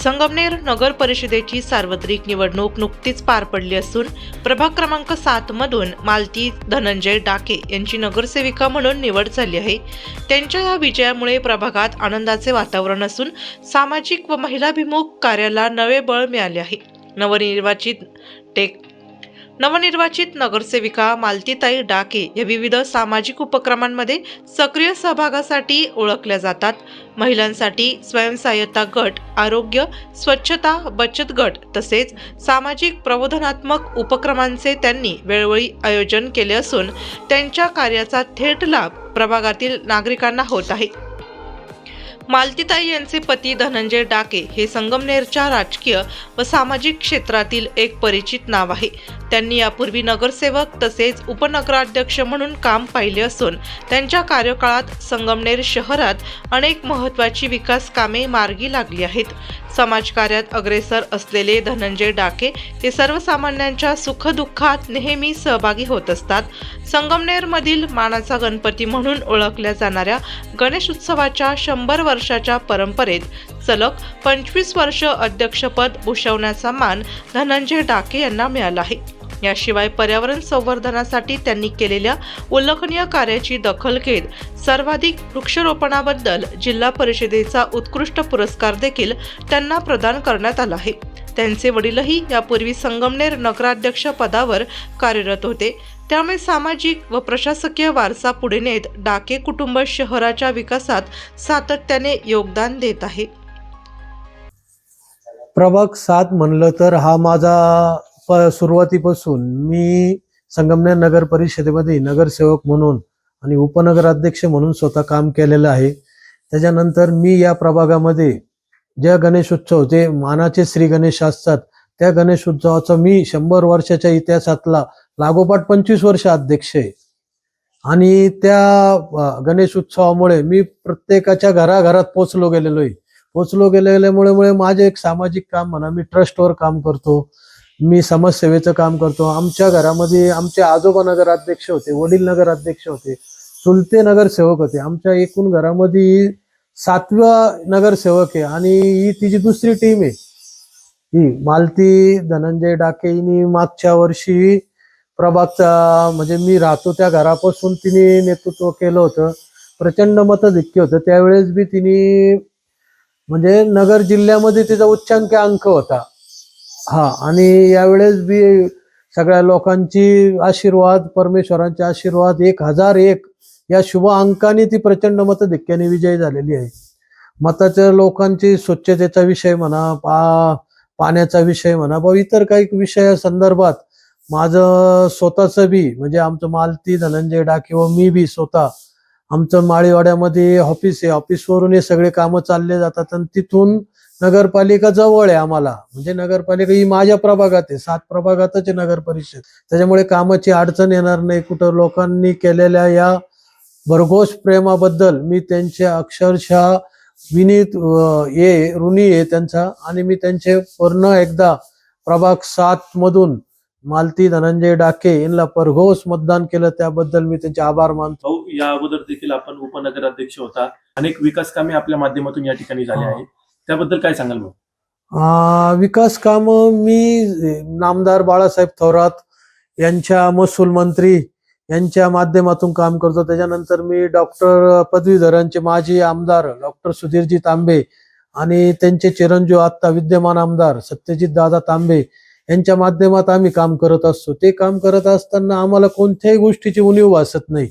संगमनेर नगर परिषदेची सार्वत्रिक निवडणूक नुकतीच पार पडली असून प्रभाग क्रमांक 7 मधून मालती धनंजय डाके यांची नगरसेविका म्हणून निवड झाली आहे। त्यांच्या या विजयामुळे प्रभागात आनंदाचे वातावरण असून सामाजिक व महिलाभिमुख कार्याला नवे बळ मिळाले आहे। नवनिर्वाचित नगरसेविका मालतीताई डाके या विविध सामाजिक उपक्रमांमध्ये सक्रिय सहभागासाठी ओळखल्या जातात। महिलांसाठी स्वयंसहाय्यता गट, आरोग्य, स्वच्छता, बचत गट तसेच सामाजिक प्रबोधनात्मक उपक्रमांचे त्यांनी वेळोवेळी आयोजन केले असून त्यांच्या कार्याचा थेट लाभ प्रभागातील नागरिकांना होत आहे। मालतीताई यांचे पती धनंजय डाके हे संगमनेरच्या राजकीय व सामाजिक क्षेत्रातील एक परिचित नाव आहे। त्यांनी यापूर्वी नगरसेवक तसेच उपनगराध्यक्ष म्हणून काम पाहिले असून त्यांच्या कार्यकाळात संगमनेर शहरात अनेक महत्त्वाची विकास कामे मार्गी लागली आहेत। समाजकार्यात अग्रेसर असलेले धनंजय डाके हे सर्वसामान्यांच्या सुखदुःखात नेहमी सहभागी होत असतात। संगमनेरमधील मानाचा गणपती म्हणून ओळखल्या जाणाऱ्या गणेश उत्सवाच्या 100 वर्षाच्या परंपरेत सलग 25 वर्ष अध्यक्षपद भूषवण्याचा मान धनंजय डाके यांना मिळाला आहे। याशिवाय पर्यावरण संवर्धनासाठी त्यांनी केलेल्या उल्लेखनीय कार्याची दखल घेत सर्वाधिक वृक्षारोपणाबद्दल जिल्हा परिषदेचा उत्कृष्ट पुरस्कार देखील त्यांना प्रदान करण्यात आला आहे। त्यांचे वडीलही यापूर्वी संगमनेर नगराध्यक्ष पदावर कार्यरत होते, त्यामुळे सामाजिक व प्रशासकीय वारसा पुढे नेत डाके कुटुंब शहराच्या विकासात सातत्याने योगदान देत आहे। प्रभाग 7 म्हणलं तर हा माझा सुरुवातीपासून मी संगमनेर नगर परिषदेमध्ये नगरसेवक म्हणून आणि उपनगराध्यक्ष म्हणून स्वतः काम केलेलं आहे। त्याच्यानंतर मी या प्रभागामध्ये ज्या गणेशोत्सव जे मानाचे श्री गणेश असतात त्या गणेशोत्सवाचा मी 100 वर्षाच्या इतिहासातला लागोपाठ 25 वर्ष अध्यक्ष आहे। आणि त्या गणेशोत्सवामुळे मी प्रत्येकाच्या घराघरात पोचलो गेल्यामुळे माझे एक सामाजिक काम म्हणा, मी ट्रस्टवर काम करतो, मी समाजसेवेचं काम करतो। आमच्या घरामध्ये आमचे आजोबा नगराध्यक्ष होते, वडील नगराध्यक्ष होते, चुलते नगरसेवक होते। आमच्या एकूण घरामध्ये 7वा नगरसेवक आहे आणि ही तिची दुसरी टीम आहे। ही मालती धनंजय डाके हिने मागच्या वर्षी प्रभागचा म्हणजे मी राहतो त्या घरापासून तिने नेतृत्व केलं होतं। प्रचंड मताधिक्य होतं त्यावेळेस बी तिने म्हणजे नगर जिल्ह्यामध्ये तिचा उच्चांकी अंक होता। आणि यावेळेस बी सगळ्या लोकांची आशीर्वाद, परमेश्वरांचे आशीर्वाद 1001 या शुभ अंकाने ती प्रचंड मताधिक्याने विजयी झालेली आहे। मताच्या लोकांची स्वच्छतेचा विषय म्हणा, पाण्याचा विषय म्हणा, व इतर काही विषया संदर्भात माझं स्वतःचं बी म्हणजे आमचं मालती धनंजय डाके व मी बी स्वतः आमचं माळीवाड्यामध्ये ऑफिस आहे, ऑफिसवरून हे सगळे कामं चालले जातात आणि तिथून नगरपालिका जवळ आहे आम्हाला। म्हणजे नगरपालिका ही माझ्या प्रभागात आहे, 7 प्रभागातच आहे नगर परिषद, त्याच्यामुळे कामाची अडचण येणार नाही। कुठं लोकांनी केलेल्या या भरघोस प्रेमाबद्दल मी त्यांच्या अक्षरशः ऋणी आहे त्यांचा। आणि मी त्यांचे पूर्ण एकदा प्रभाग 7 मधून मालती धनंजय डाके यांना भरघोस मतदान केलं त्याबद्दल मी त्यांचे आभार मानतो। या अगोदर देखील आपण उपनगराध्यक्ष होता, अनेक विकास कामे आपल्या माध्यमातून या ठिकाणी झाली आहेत, त्याबद्दल काय सांगाल मग? विकास काम मी नामदार बाळासाहेब थोरात यांच्या महसूल मंत्री यांच्या माध्यमातून काम करतो। त्याच्यानंतर मी डॉक्टर पदवीधरांचे माजी आमदार डॉक्टर सुधीरजी तांबे आणि त्यांचे चिरंजीव आता विद्यमान आमदार सत्यजित दादा तांबे यांच्या माध्यमात आम्ही काम करत असतो। ते काम करत असताना आम्हाला कोणत्याही गोष्टीची उणीव भासत नाही।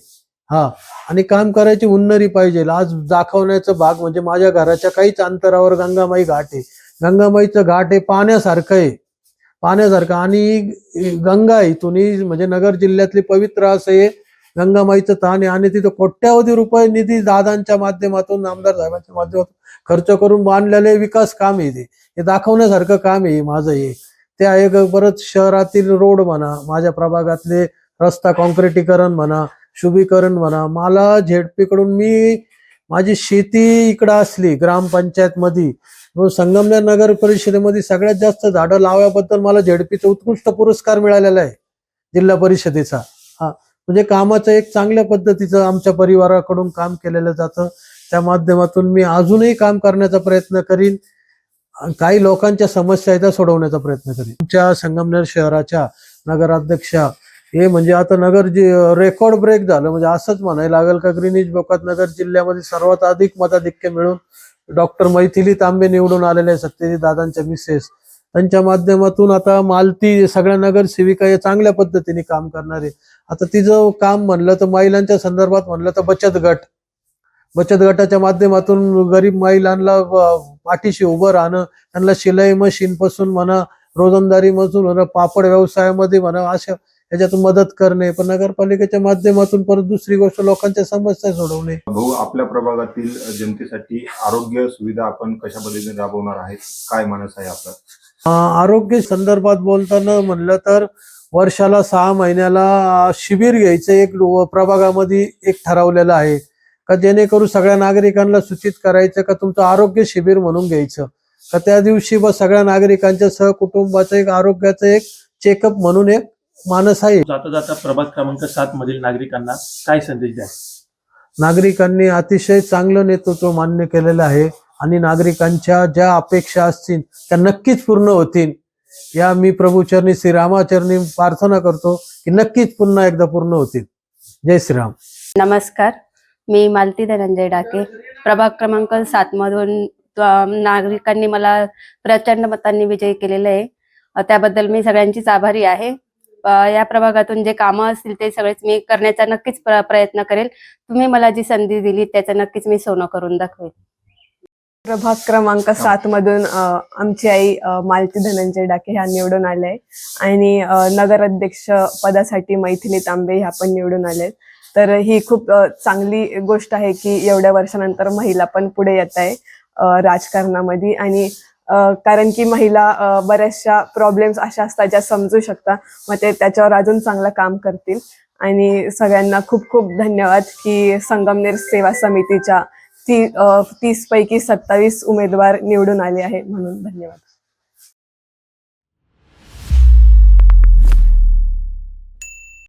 आणि काम करायची हुन्नरी पाहिजे। आज दाखवण्याचा भाग म्हणजे माझ्या घराच्या काहीच अंतरावर गंगामाई घाट आहे। गंगामाईचं घाट हे पाण्यासारखं आहे आणि गंगा इथून म्हणजे नगर जिल्ह्यातली पवित्र असं हे गंगामाईचं ताण आहे। आणि तिथं कोट्यावधी रुपये निधी दादांच्या माध्यमातून, आमदार साहेबांच्या माध्यमातून खर्च करून बांधलेले विकास काम आहे हे दाखवण्यासारखं काम आहे माझं हे। ते आहे परत शहरातील रोड म्हणा, माझ्या प्रभागातले रस्ता काँक्रिटीकरण म्हणा, शुभीकरण म्हणा। मला झेडपी कडून मी माझी शेती इकडं असली ग्रामपंचायत मध्ये संगमनेर नगर परिषदेमध्ये सगळ्यात जास्त झाडं लावल्याबद्दल मला झेडपीचा उत्कृष्ट पुरस्कार मिळालेला आहे जिल्हा परिषदेचा। म्हणजे कामाचं एक चांगल्या पद्धतीचं आमच्या परिवाराकडून काम केलेलं जातं, त्या माध्यमातून मी अजूनही काम करण्याचा प्रयत्न करीन। काही लोकांच्या समस्या आहेत त्या सोडवण्याचा प्रयत्न करेल. तुमच्या संगमनेर शहराच्या नगराध्यक्षा हे म्हणजे आता नगर जे रेकॉर्ड ब्रेक झालं म्हणजे असंच म्हणायला लागेल का ग्रीनिज बुकात नगर जिल्ह्यामध्ये सर्वात अधिक मताधिक्य मिळून डॉक्टर मैथिली तांबे निवडून आलेले सत्यजित दादांच्या मिसेस त्यांच्या माध्यमातून आता मालती सगळ्या नगरसेविका या चांगल्या पद्धतीने काम करणारे. आता तिचं काम म्हणलं तर महिलांच्या संदर्भात म्हणलं तर बचत गटाच्या माध्यमातून गरीब महिलांना पाठीशी उभं राहणं, त्यांना शिलाई मशीन पासून म्हणा, रोजंदारी मधून म्हणा, पापड व्यवसायामध्ये म्हणा, अशा याच्यातून मदत करणे. पण नगरपालिकेच्या माध्यमातून परत दुसरी गोष्ट लोकांच्या समस्या सोडवणे. भाऊ, आपल्या प्रभागातील जनतेसाठी आरोग्य सुविधा आपण कशा पद्धतीने राबवणार आहेत, काय मानस आहे आपलं? आरोग्य संदर्भात बोलताना म्हणलं तर वर्षाला 6 महिन्याला शिबिर घ्यायचं एक प्रभागामध्ये एक ठरवलेलं आहे का, जेणेकरून सगळ्या नागरिकांना सूचित करायचं का तुमचं आरोग्य शिबिर म्हणून घ्यायचं का. त्या दिवशी सगळ्या नागरिकांच्या सहकुटुंबाचं एक आरोग्याचं एक चेकअप म्हणून एक मानस आहे. जाता जाता प्रभाग क्रमांक 7 मधील नागरिकांना काय संदेश द्या? नागरिकांनी अतिशय चांगलं नेतृत्व मान्य केलेलं आहे आणि नागरिकांच्या ज्या अपेक्षा असतील त्या नक्कीच पूर्ण होतील. या मी प्रभूचरणी श्रीरामाचरणी प्रार्थना करतो की नक्कीच पुन्हा एकदा पूर्ण होतील. जय श्रीराम. नमस्कार, मी मालती धनंजय डाके. प्रभाग क्रमांक 7 मधून नागरिकांनी मला प्रचंड मतांनी विजयी केलेलं आहे. त्याबद्दल मी सगळ्यांचीच आभारी आहे. या प्रभागातून जे कामं असतील ते सगळेच मी करण्याचा नक्कीच प्रयत्न करेल. तुम्ही मला जी संधी दिली त्याचं नक्कीच मी सोनं करून दाखवेल. प्रभाग क्रमांक 7 मधून आमची आई मालती धनंजय डाके ह्या निवडून आल्या आहे आणि नगराध्यक्ष पदासाठी मैथिली तांबे ह्या पण निवडून आले. तर ही खूप चांगली गोष्ट आहे की एवढ्या वर्षानंतर महिला पण पुढे येत आहे राजकारणामध्ये. आणि कारण की महिला बऱ्याचशा प्रॉब्लेम्स अशा असतात ज्या समजू शकतात, मग ते त्याच्यावर अजून चांगलं काम करतील. आणि सगळ्यांना खूप खूप धन्यवाद की संगमनेर सेवा समितीच्या 30 पैकी 27 उमेदवार निवडून आले आहे म्हणून धन्यवाद.